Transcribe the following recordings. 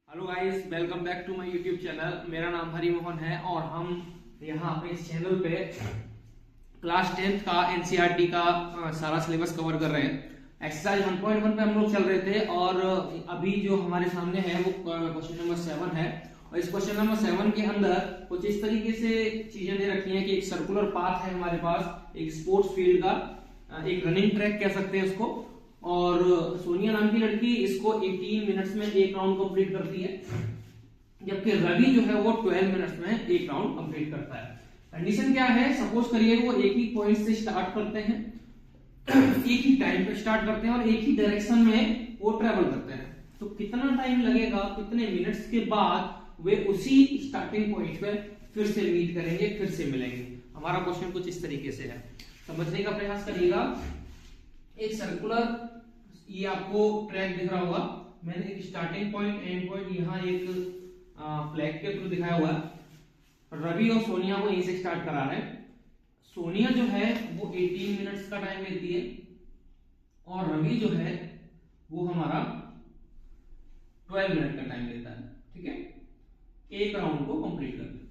Hello guys, welcome back to my YouTube channel. मेरा नाम हरि मोहन है और हम यहाँ पे इस चैनल पे क्लास 10th का एनसीईआरटी का सारा सिलेबस कवर कर रहे हैं। एक्सरसाइज 1.1 पे हम लोग चल रहे थे और अभी जो हमारे सामने है वो क्वेश्चन नंबर 7 है। और इस क्वेश्चन नंबर 7 के अंदर कुछ इस तरीके से चीजें दे रखी हैं कि एक सर्कुलर पाथ है हमारे पास, एक स्पोर्ट्स फील्ड का, एक रनिंग ट्रैक कह सकते हैं उसको। और सोनिया नाम की लड़की इसको 18 मिनट्स में एक राउंड कंप्लीट करती है, जबकि रवि जो है वो 12 मिनट्स में एक राउंड कंप्लीट करता है। कंडीशन क्या है? सपोज करिए वो एक ही पॉइंट से स्टार्ट करते हैं, एक ही टाइम पे स्टार्ट करते हैं और एक ही डायरेक्शन में वो ट्रेवल करते हैं। तो कितना टाइम लगेगा, कितने मिनट्स के बाद वे उसी स्टार्टिंग पॉइंट पे फिर से मीट करेंगे, फिर से मिलेंगे। हमारा क्वेश्चन कुछ इस तरीके से है, समझने का प्रयास करिएगा। एक सर्कुलर, ये आपको ट्रैक दिख रहा होगा, मैंने एक स्टार्टिंग पॉइंट एंड पॉइंट यहाँ एक फ्लैग के थ्रू दिखाया हुआ है। रवि और सोनिया को यहीं से स्टार्ट करा रहे हैं। सोनिया जो है वो 18 मिनट्स का टाइम लेती है और रवि जो है वो हमारा 12 मिनट का टाइम लेता है। ठीक है, एक राउंड को कंप्लीट करते हैं।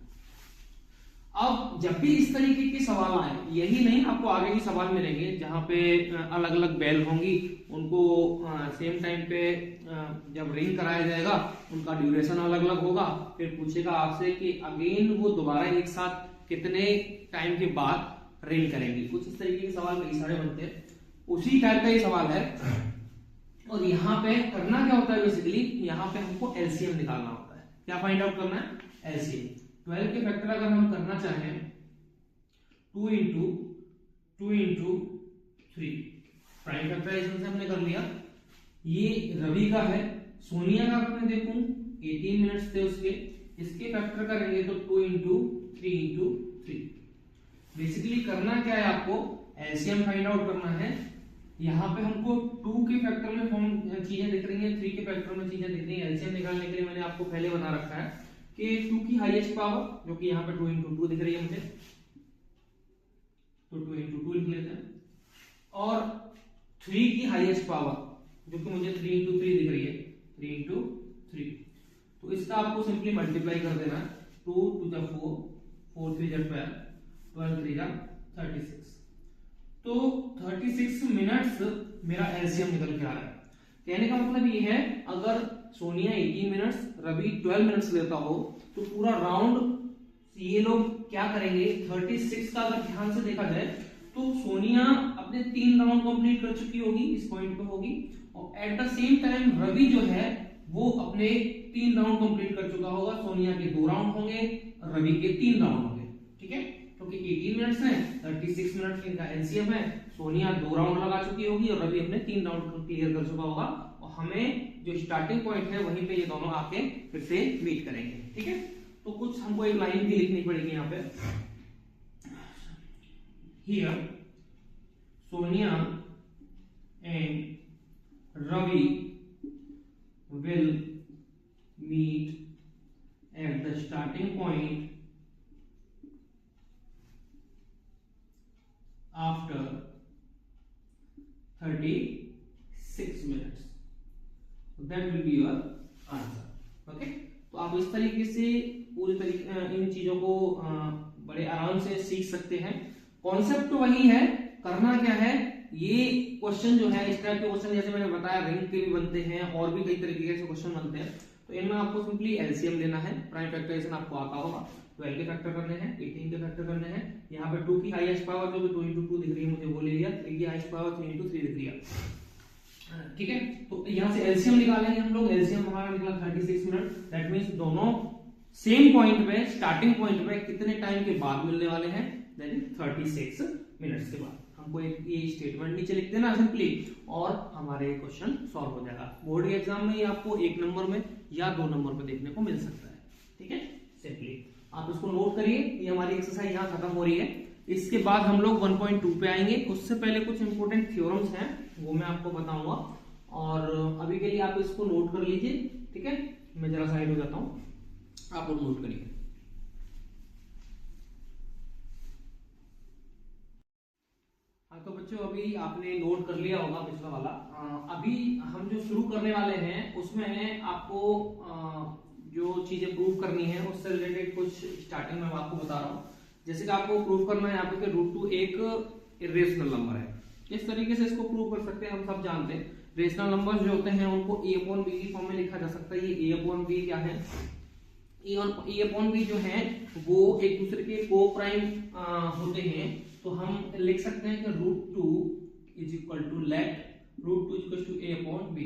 अब जब भी इस तरीके के सवाल आए, यही नहीं आपको आगे भी सवाल मिलेंगे जहां पे अलग अलग बेल होंगी, उनको सेम टाइम पे जब रिंग कराया जाएगा उनका ड्यूरेशन अलग अलग होगा। फिर पूछेगा आपसे कि अगेन वो दोबारा एक साथ कितने टाइम के बाद रिंग करेंगे। कुछ इस तरीके के सवाल कई सारे बनते हैं, उसी टाइप का ये सवाल है। और यहाँ पे करना क्या होता है, बेसिकली यहाँ पे हमको एलसीएम निकालना होता है। क्या फाइंड आउट करना है? एलसीएम। 12 के फैक्टर अगर हम करना चाहें 2 इंटू 3, प्राइम फैक्टराइजेशन से हमने कर लिया। ये रवि का है, सोनिया का अगर मैं देखूं 18 मिनट्स थे उसके, इसके फैक्टर करेंगे तो 2 इंटू 3। बेसिकली करना क्या है, आपको एलसीएम फाइंड आउट करना है। यहाँ पे हमको 2 के फैक्टर में फॉर्म चीजें दिख रही हैं, 3 के फैक्टर में चीजें दिख रही हैं। एलसीएम निकालने के लिए मैंने आपको पहले बना रखा है कि 2 की हाईएस्ट पावर, जो कि यहाँ पे 2 इंटू 2 दिख रही है मुझे, तो 2 इंटू 2 लिख लेते हैं। और 3 की हाईएस्ट पावर, जो कि मुझे 3 इंटू 3 दिख रही है, 3 इंटू 3। तो इसका आपको सिंपली मल्टीप्लाई कर देना है। 2 टू द 4, 4 3 जा 12, 12 3 जा 36। तो 36 मिनट्स मेरा एलसीएम निकल के आ रहा है। कहने का मतलब ये है, अगर सोनिया 18 मिनट्स, रवि 12 मिनट्स लेता हो, तो पूरा राउंड ये लोग क्या करेंगे, 36 का अगर ध्यान से देखा जाए तो सोनिया अपने 3 राउंड कंप्लीट कर चुकी होगी, इस पॉइंट पे होगी। और at the same time Ravi जो है वो अपने 3 राउंड कंप्लीट कर चुका होगा। सोनिया के 2 राउंड होंगे, रवि के 3 राउंड होंगे। ठीक है, क्योंकि 18 मिनट्स है, 36 मिनट इनका एलसीएम है। सोनिया 2 राउंड लगा चुकी होगी और रवि अपने 3 राउंड क्लियर कर चुका होगा। और हमें जो स्टार्टिंग पॉइंट है वहीं पे ये दोनों आके फिर से मीट करेंगे। ठीक है, तो कुछ हमको एक लाइन भी लिखनी पड़ेगी यहाँ पे। Here Sonia and Ravi will meet at the starting point after 36 minutes. That will be your answer. Okay? तो आप इस तरीके से पूरी तरीके इन चीजों को बड़े आराम से सीख सकते हैं। कॉन्सेप्ट तो वही है, करना क्या है, ये क्वेश्चन जो है, इस टाइप के क्वेश्चन जैसे मैंने बताया रिंग के भी बनते हैं और भी कई तरीके के क्वेश्चन बनते हैं। तो इनमें आपको सिंपली एलसीएम लेना है। प्राइम फैक्टराइजेशन आपको आता होगा, 12 के फैक्टर करने हैं, 18 के फैक्टर करने हैं। यहाँ पे 2 की हाईएस्ट पावर जो कि 2 इंटू 2 दिख रही है मुझे वो ले लिया, 3 की हाईएस्ट पावर 3 इंटू 3 दिख रही है। ठीक है, तो यहाँ से एलसीएम निकालेंगे हम लोग। एलसीएम हमारा निकला 36 मिनट। दैट मींस दोनों सेम पॉइंट पे, स्टार्टिंग पॉइंट पे कितने टाइम के बाद मिलने वाले हैं, दैट इज 36 मिनट्स के बाद। हमको एक ये स्टेटमेंट नीचे लिख देना सिंपली और हमारे क्वेश्चन सॉल्व हो जाएगा। बोर्ड के एग्जाम में ये आपको 1 नंबर में या 2 नंबर पे देखने को मिल सकता है। ठीक है, सिंपली आप इसको नोट करिए। ये हमारी एक्सरसाइज यहाँ खत्म हो रही है। इसके बाद हम लोग 1.2 पे आएंगे। उससे पहले कुछ इंपोर्टेंट थ्योरम्स हैं, वो मैं आपको बताऊंगा। और अभी के लिए आप इसको नोट कर लीजिए। ठीक है, मैं जरा साइड हो जाता हूँ, आप लोग नोट करिए। हाँ तो बच्चों, अभी आपने नोट कर लिया होगा पिछला वाला। अभी हम जो शुरू करने वाले हैं उसमें आपको चीजें प्रूव करनी है, उससे रिलेटेड कुछ स्टार्टिंग में मैं आपको बता रहा हूँ। जैसे कि आपको प्रूव करना है यहाँ पे कि √2 एक इरेशनल नंबर है। किस तरीके से इसको प्रूव कर सकते हैं, हम सब जानते हैं रेशनल नंबर जो होते हैं उनको a/b की फॉर्म में लिखा जा सकता है। ये a/b क्या है, a/b जो है वो एक दूसरे के को प्राइम होते हैं, तो हम लिख सकते हैं कि √2 is equal to √2 equal to a/b।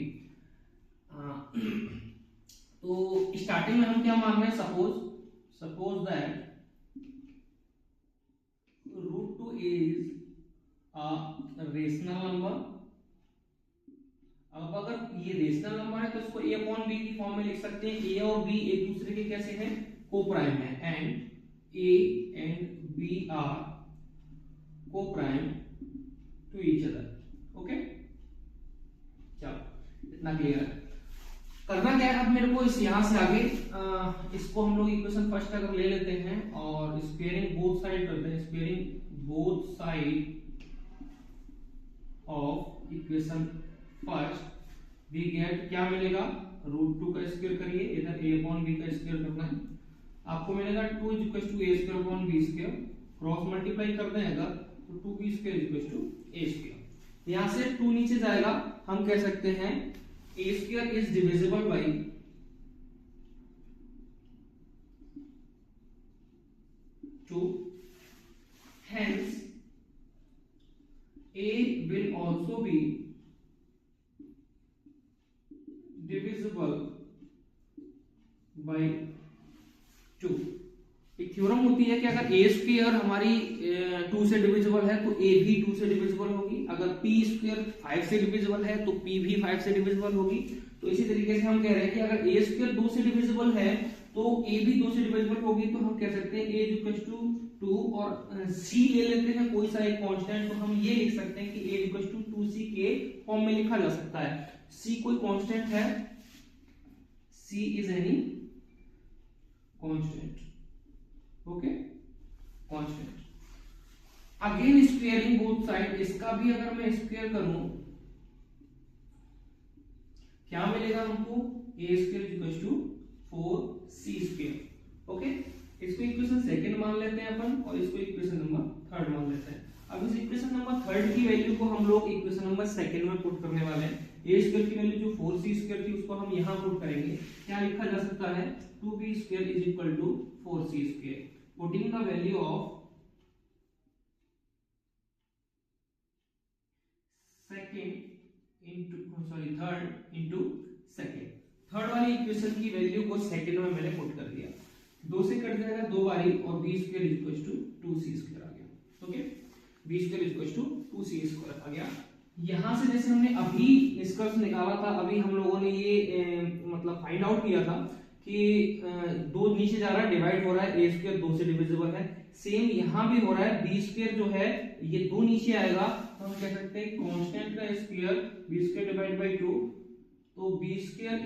तो स्टार्टिंग में हम क्या मान रहे हैं, suppose that √2 is a rational number. अब अगर ये रेशनल नंबर है तो इसको a/b की फॉर्म में लिख सकते हैं। a और b एक दूसरे के कैसे हैं, को प्राइम है, and a and b are coprime to each other. Okay, चलो इतना क्लियर है। करना क्या है अब मेरे को, इस यहां से आगे इसको हम लोग इक्वेशन फर्स्ट अगर ले लेते हैं और स्क्वेयरिंग बोथ साइड करते हैं, squaring both side of equation first we get, क्या मिलेगा, √2 का स्क्वायर करिए, इधर a/b का स्क्वायर करना है, आपको मिलेगा 2 = a²/b², क्रॉस मल्टीप्लाई कर दें अगर तो 2b² = a²। यहां से 2 नीचे जाएगा, हम कह सकते हैं a² is divisible bye 2, hence a will also be divisible by 2। एक थ्योरम होती है कि अगर a² हमारी 2 से डिविजिबल है तो a भी 2 से डिविजिबल होगी, अगर p² 5 से डिविजिबल है तो p भी 5 से डिविजिबल होगी। तो इसी तरीके से हम कह रहे हैं कि अगर a² 2 से डिविजिबल है तो a भी 2 से डिविजिबल होगी, तो हम कह सकते हैं a = 2 और c ले लेते हैं कोई सा एक कांस्टेंट, तो हम ये लिख सकते हैं कि a = 2c के फॉर्म में लिखा जा सकता है। c कोई कांस्टेंट है, c is any constant, okay, constant. Again squaring both side, इसका भी अगर मैं स्क्वायर करूं क्या मिलेगा हमको, a² = 4c²। ओके, इसको इक्वेशन सेकंड मान लेते हैं अपन और इसको इक्वेशन नंबर थर्ड मान लेते हैं। अब इस इक्वेशन नंबर थर्ड की वैल्यू को हम लोग इक्वेशन नंबर सेकंड में पुट करने वाले हैं। a² की वैल्यू जो 4c² थी उसको हम यहां पुट करेंगे। क्या लिखा जा सकता है, 2b² = 4c², putting the value of third into second. Third वाली इक्वेशन की वैल्यू को सेकंड में मैंने पुट कर दिया, 2 से कट जाएगा 2 बारी और b² = 2c² आ गया। ओके, b² = 2c² आ गया। यहां से जैसे हमने अभी निष्कर्ष निकाला था, अभी हम लोगों ने ये मतलब फाइंड आउट किया था कि 2 नीचे जा रहा है, डिवाइड हो रहा है, a² 2 से डिविजिबल है, सेम यहां भी हो रहा है, b² जो है ये 2 नीचे आएगा, तो हम कह सकते हैं कांस्टेंट का स्क्वायर b² डिवाइड बाय 2, तो b²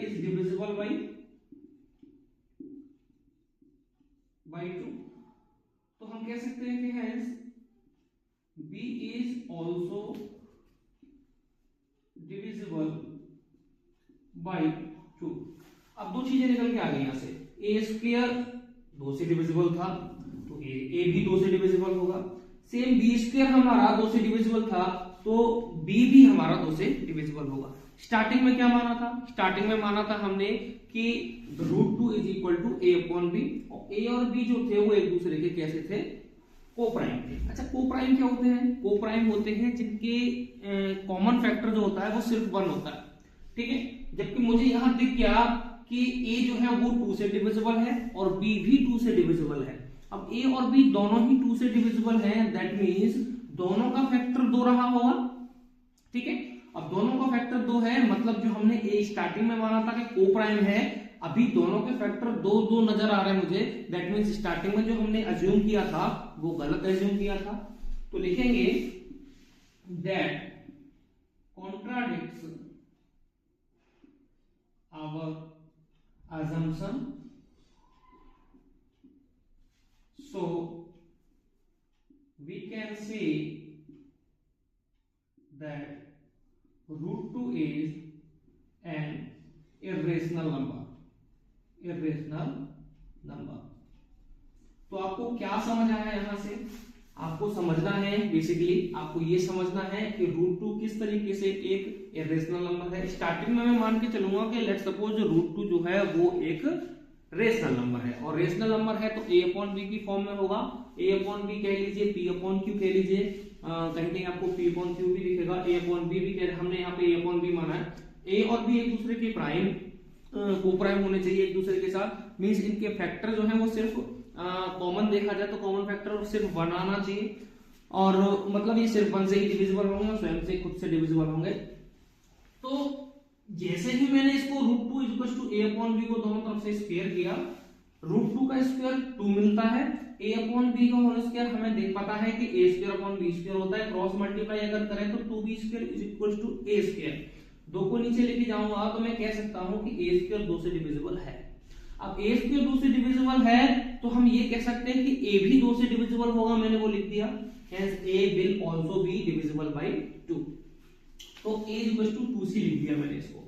इज डिविजिबल बाय 2। तो हम कह सकते हैं कि hence b is also divisible by 2। अब 2 चीजें निकल के आ गई यहां से, a² 2 से डिविजिबल था तो a भी 2 से डिविजिबल होगा, सेम b² हमारा 2 से डिविजिबल था तो b भी हमारा 2 से डिविजिबल होगा। स्टार्टिंग में क्या माना था, स्टार्टिंग में माना था हमने कि √2 = a/b, और a और b जो थे वो एक दूसरे के कैसे थे, को प्राइम थे। अच्छा, को प्राइम क्या होते हैं, को प्राइम होते हैं जिनके कॉमन फैक्टर जो होता है वो सिर्फ 1 होता है, ठीक है। जबकि मुझे यहां दिख गया कि a जो है वो 2 से डिविजिबल है और b भी 2 से डिविजिबल है। अब a और b दोनों ही 2 से डिविजिबल हैं, दैट मींस दोनों का फैक्टर 2 रहा होगा, ठीक है। अब दोनों का फैक्टर 2 है, मतलब जो हमने a स्टार्टिंग में माना था कि को प्राइम है, अभी दोनों के फैक्टर 2 नजर आ रहे हैं मुझे, दैट मींस स्टार्टिंग में जो हमने अज्यूम किया था वो गलत अज्यूम किया था। तो लिखेंगे that contradicts our assumption, so we can say that √2 is an irrational number, irrational number. तो आपको क्या समझ आया यहां से? आपको समझना है बेसिकली, आपको ये समझना है कि √2 किस तरीके से एक इरेशनल नंबर है। स्टार्टिंग में मैं मान के चलूंगा कि लेट्स सपोज √2 जो है वो एक रेशनल नंबर है, और रेशनल नंबर है तो a/b की फॉर्म में होगा। a/b कह लीजिए, p/q कह लीजिए, कहीं कहीं आपको p/q भी दिखेगा, a/b भी कह, हमने यहाँ पे a/b माना है। a और b एक दूसरे के प्राइम को प्राइम होने चाहिए एक दूसरे के साथ, मींस इनके फैक्टर जो है वो सिर्फ कॉमन देखा जाए तो कॉमन फैक्टर सिर्फ 1 आना चाहिए, और मतलब ये सिर्फ 1 से ही डिविजिबल होंगे, स्वयं से खुद से डिविजिबल होंगे। तो जैसे ही मैंने इसको √2 a/b को दोनों तरफ से स्क्वायर किया, √2 का स्क्वायर 2 मिलता है, a/b का होल स्क्वायर हमें देख पता है कि a²/b² होता है, क्रॉस मल्टीप्लाई अगर करें तो 2b² a²। 2 को नीचे लेके जाऊंगा तो मैं कह सकता हूं कि a² 2 से डिविजिबल है। अब a² 2 से डिविजिबल है तो हम ये कह सकते हैं कि a भी 2 से डिविजिबल होगा, मैंने वो लिख दिया, hence a will also be divisible by 2। तो a = 2c लिख दिया मैंने इसको।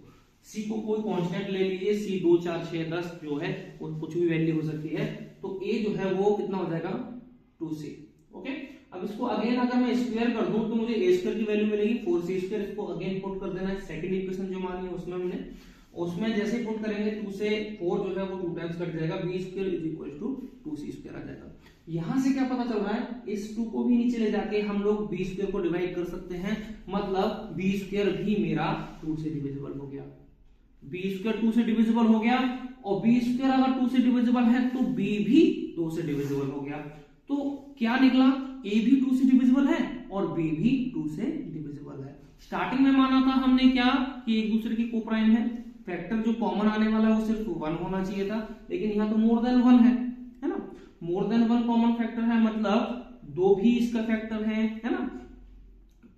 c को कोई कांस्टेंट ले लीजिए, c 2 4 6 10 जो है वो कुछ भी वैल्यू हो सकती है, तो a जो है वो कितना हो जाएगा 2c। ओके, अब इसको अगेन अगर मैं स्क्वायर कर दूं तो मुझे a² की वैल्यू मिलेगी 4c²। इसको अगेन पुट कर देना है, सेकंड इक्वेशन जो मानी है उसमें हमने, उसमें जैसे पुट करेंगे 2 से 4 जो है वो 2 टाइम्स कट जाएगा, b² = 2c² आ जाएगा। यहां से क्या पता चल रहा है, इस 2 को भी नीचे ले जाके हम लोग b² को डिवाइड कर सकते हैं, मतलब b² भी मेरा 2 से डिविजिबल हो गया। b² 2 से डिविजिबल हो गया, और b² अगर 2 से डिविजिबल है तो b भी 2 से डिविजिबल हो गया। तो क्या निकला, a भी 2 से डिविजिबल है और b भी 2 से डिविजिबल है। स्टार्टिंग में माना था हमने क्या कि एक दूसरे की कोप्राइम है, फैक्टर जो कॉमन आने वाला है वो सिर्फ 1 होना चाहिए था, लेकिन यहाँ तो मोर देन 1 है ना, मोर देन 1 कॉमन फैक्टर है, मतलब 2 भी इसका फैक्टर है ना।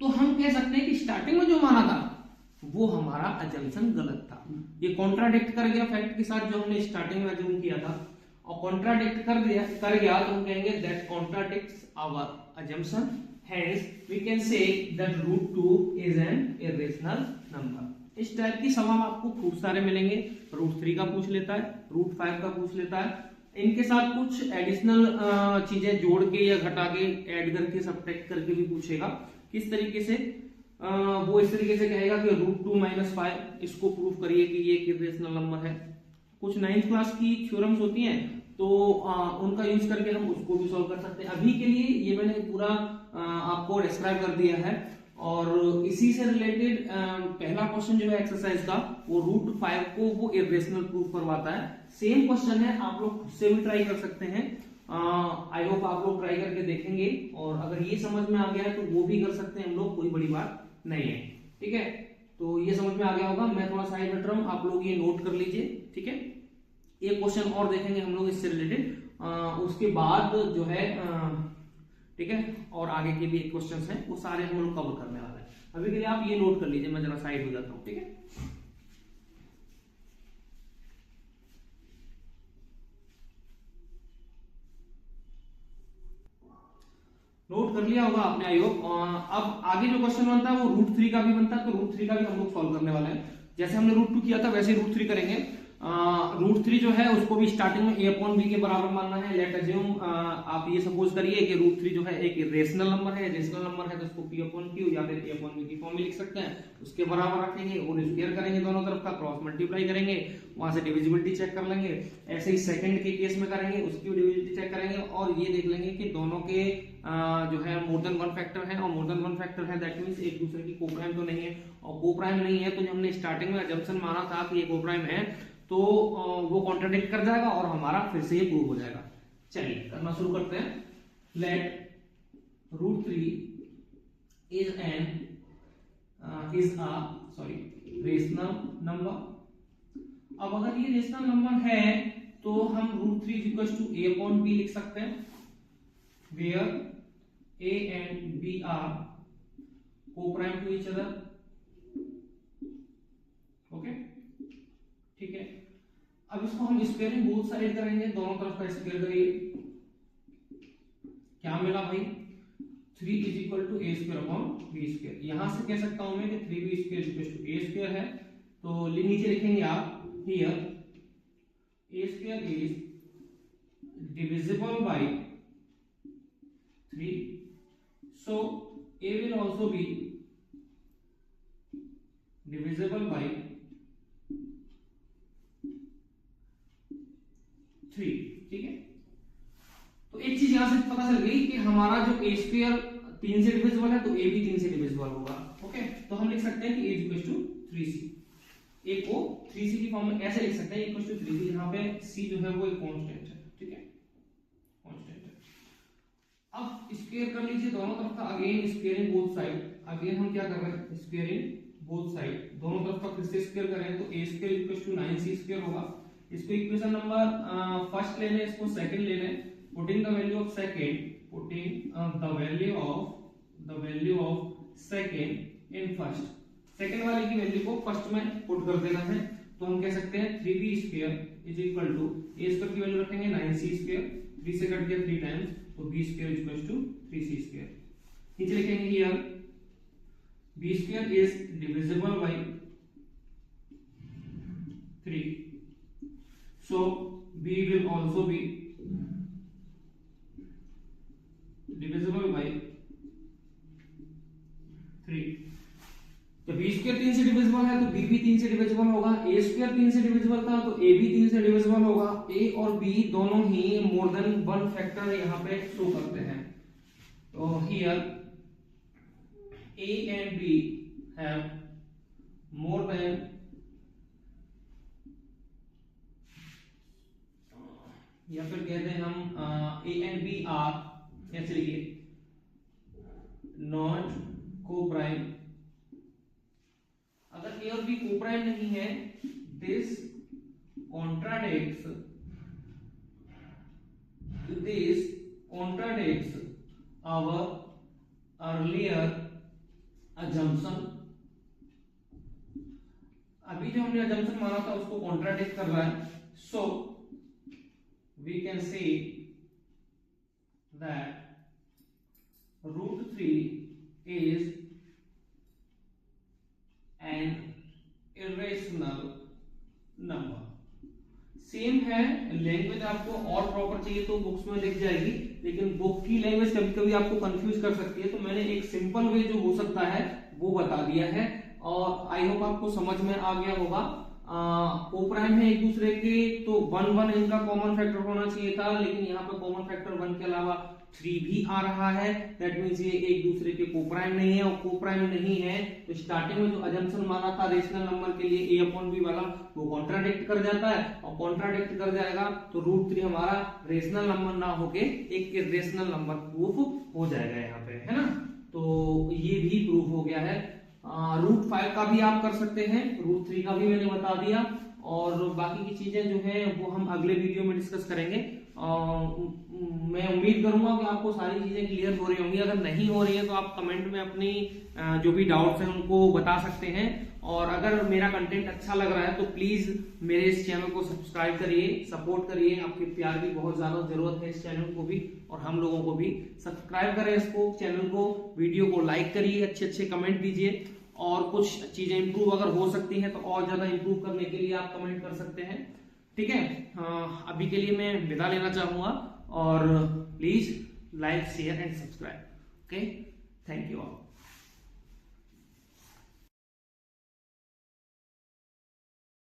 तो हम कह सकते हैं कि स्टार्टिंग में जो माना था वो हमारा अजम्पशन गलत था, ये कॉन्ट्राडिक्ट कर गया फैक्ट के साथ जो हमने स्टार्टिंग में अज्यूम किया था, और कॉन्ट्राडिक्ट कर गया तो हम कहेंगे that contradicts our assumption, hence we can say that √2 is an irrational number. इस टाइप की सवाल आपको खूब सारे मिलेंगे, √3 का पूछ लेता है, √5 का पूछ लेता है, इनके साथ कुछ एडिशनल चीजें जोड़ के या घटा के ऐड करके सब्ट्रैक्ट करके भी पूछेगा। किस तरीके से, वो इस तरीके से कहेगा कि √2 - 5 इसको प्रूफ करिए कि ये एक इरेशनल नंबर है। कुछ 9th क्लास की थ्योरम्स होती हैं तो उनका यूज करके हम उसको भी सॉल्व कर सकते हैं। अभी के लिए ये मैंने पूरा आपको डिस्क्राइब कर दिया है, और इसी से रिलेटेड पहला क्वेश्चन जो है एक्सरसाइज का वो √5 को वो इरेशनल प्रूफ करवाता है। सेम क्वेश्चन है, आप लोग खुद से भी ट्राई कर सकते हैं, आई होप आप लोग ट्राई करके देखेंगे, और अगर ये समझ में आ गया है तो वो भी कर सकते हैं हम लोग, कोई बड़ी बात नहीं है। ठीक है, तो ये समझ में आ गया होगा, मैं थोड़ा साइड हट रहा हूं, आप लोग ये नोट कर लीजिए। ठीक है, एक क्वेश्चन और देखेंगे हम लोग इससे रिलेटेड, उसके बाद जो है ठीक है, और आगे के भी एक क्वेश्चंस हैं वो सारे हम लोग कवर करने वाले हैं। अभी के लिए आप ये नोट कर लीजिए, मैं जरा साइड हो जाता हूं। ठीक है, नोट कर लिया होगा आपने आई होप। अब आगे जो क्वेश्चन बनता है वो √3 का भी बनता है, तो √3 का भी हम लोग सॉल्व करने वाले हैं। जैसे हमने √2 किया था वैसे √3 करेंगे। √3 जो है उसको भी स्टार्टिंग में a/b के बराबर मानना है। लेट अज्यूम आप ये सपोज करिए कि √3 जो है एक रेशनल नंबर है, रेशनल नंबर है तो उसको p/q या फिर a/b की फॉर्म में लिख सकते हैं, उसके बराबर रखेंगे और स्क्वायर करेंगे, दोनों तरफ का क्रॉस मल्टीप्लाई करेंगे, वहां से डिविजिबिलिटी चेक कर लेंगे। ऐसे ही सेकंड के केस में करेंगे, उसकी डिविजिबिलिटी चेक करेंगे, और ये देख लेंगे कि दोनों के जो है मोर देन 1 फैक्टर है, और मोर देन 1 फैक्टर है दैट मींस एक दूसरे की कोप्राइम तो नहीं है, और कोप्राइम नहीं है तो जो हमने स्टार्टिंग में अजम्पशन माना था कि ये कोप्राइम है तो वो कॉन्ट्राडिक्ट कर जाएगा और हमारा फिर से ये प्रूव हो जाएगा। चलिए करना शुरू करते हैं। Let √3 is rational number. अब अगर ये रेशनल नंबर है तो हम √3 = a/b लिख सकते हैं, where a and b are co-prime to each other। Okay, ठीक है, अब इसको हम स्क्वायरिंग बोथ साइड करेंगे, दोनों तरफ का स्क्वायर करिए। क्या मिला भाई, 3 = a²/b²। यहां से कह सकता हूं मैं कि 3b² = a² है, तो नीचे लिखेंगे आप here a square is divisible by 3, so a will also be divisible by 3। ठीक है, तो एक चीज यहां से पता चल गई कि हमारा जो a स्क्वायर 3 से डिविजिबल है तो a भी 3 से डिविजिबल होगा। ओके, तो हम लिख सकते हैं कि a equal to 3c। a को 3c की फॉर्म में ऐसे लिख सकते हैं इक्वल टू 3c। यहाँ पे c जो है वो एक कांस्टेंट है। ठीक है, कांस्टेंट है। अब स्क्वायर कर लीजिए दोनों तरफ का, again squaring both side. Again हम क्या कर रहे हैं, स्क्वायरिंग बोथ साइड, दोनों तरफ का फिर से स्क्वायर करें तो a square equal to 9c square होगा। इसको इक्वेशन नंबर फर्स्ट ले लें, इसको सेकंड ले लें। Putting the value of second, putting the value of second in first, second वाले की वैल्यू को फर्स्ट में पुट कर देना है। तो हम कह सकते हैं 3b square is equal to a square की वैल्यू रखेंगे 9c स्क्वायर, 3 से कट गया 3 टाइम्स, तो b square is equal to 3c square. नीचे लिखेंगे here b square is divisible by 3, so b will also be divisible by 3। तो b square 3 से divisible है तो b भी 3 से डिविजिबल होगा। a स्क्वायर 3 से डिविजिबल था तो a भी 3 से डिविजिबल होगा। a और b दोनों ही मोर देन 1 फैक्टर यहाँ पे शो करते हैं। तो here a and b have more than या फिर कहते हैं हम a and b आर, ऐसे लिखिए, नॉट को प्राइम। अगर a और b को प्राइम नहीं है, this contradicts our earlier assumption। अभी जो हमने assumption माना था उसको कॉन्ट्राडिक्ट कर रहा है। सो we can say that √3 is an irrational number। Same है, लैंग्वेज आपको और प्रॉपर चाहिए तो बुक्स में लिख जाएगी, लेकिन बुक की लैंग्वेज कभी कभी आपको कंफ्यूज कर सकती है, तो मैंने एक सिंपल वे जो हो सकता है वो बता दिया है और आई होप आपको समझ में आ गया होगा। को प्राइम है एक दूसरे के तो 1 1 इनका कॉमन फैक्टर होना चाहिए था, लेकिन यहाँ पे कॉमन फैक्टर 1 के अलावा 3 भी आ रहा है। दैट मींस ये एक दूसरे के को प्राइम नहीं है, और को प्राइम नहीं है तो स्टार्टिंग में जो अजम्पशन माना था रेशनल नंबर के लिए a/b वाला वो कॉन्ट्राडिक्ट कर जाता है, और कॉन्ट्राडिक्ट कर जाएगा तो √3 हमारा रेशनल नंबर ना होके एक इरेशनल नंबर प्रूफ हो जाएगा यहाँ पे, है ना। तो ये भी प्रूफ हो गया है। √5 का भी आप कर सकते हैं, √3 का भी मैंने बता दिया, और बाकी की चीजें जो है वो हम अगले वीडियो में डिस्कस करेंगे। मैं उम्मीद करूंगा कि आपको सारी चीजें क्लियर हो रही होंगी। अगर नहीं हो रही है तो आप कमेंट में अपनी जो भी डाउट्स हैं उनको बता सकते हैं, और अगर मेरा कंटेंट अच्छा लग रहा है तो प्लीज मेरे इस चैनल को सब्सक्राइब करिए, सपोर्ट करिए। आपके प्यार की बहुत ज्यादा जरूरत है इस चैनल को भी और हम लोगों को भी। सब्सक्राइब करें इसको, चैनल को, वीडियो को लाइक करिए, अच्छे अच्छे कमेंट दीजिए, और कुछ चीजें इंप्रूव अगर हो सकती हैं तो और ज्यादा इंप्रूव करने के लिए आप कमेंट कर सकते हैं। ठीक है, अभी के लिए मैं विदा लेना चाहूंगा, और please like share and subscribe. Okay, thank you all.